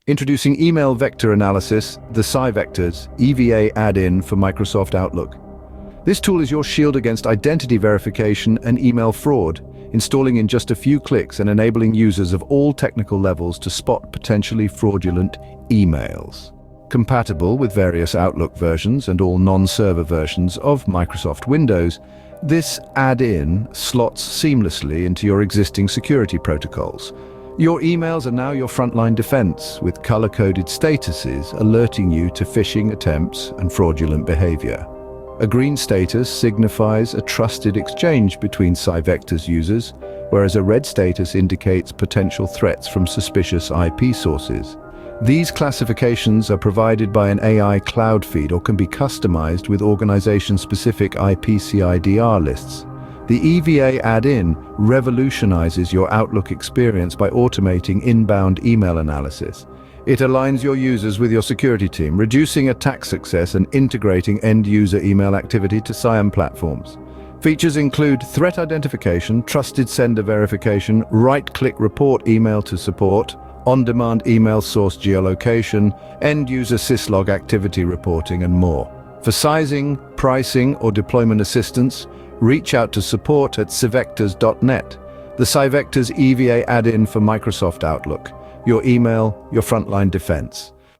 Introducing Email Vector Analysis, the CyVectors EVA add-in for Microsoft Outlook. This tool is your shield against identity verification and email fraud, installing in just a few clicks and enabling users of all technical levels to spot potentially fraudulent emails. Compatible with various Outlook versions and all non-server versions of Microsoft Windows, this add-in slots seamlessly into your existing security protocols. Your emails are now your frontline defense, with color-coded statuses alerting you to phishing attempts and fraudulent behavior. A green status signifies a trusted exchange between CyVectors users, whereas a red status indicates potential threats from suspicious IP sources. These classifications are provided by an AI cloud feed or can be customized with organization-specific IPCIDR lists. The EVA add-in revolutionizes your Outlook experience by automating inbound email analysis. It aligns your users with your security team, reducing attack success and integrating end-user email activity to SIAM platforms. Features include threat identification, trusted sender verification, right-click report email to support, on-demand email source geolocation, end-user syslog activity reporting, and more. For sizing, pricing, or deployment assistance, reach out to support at CyVectors.net. The CyVectors EVA add-in for Microsoft Outlook. Your email, your frontline defense.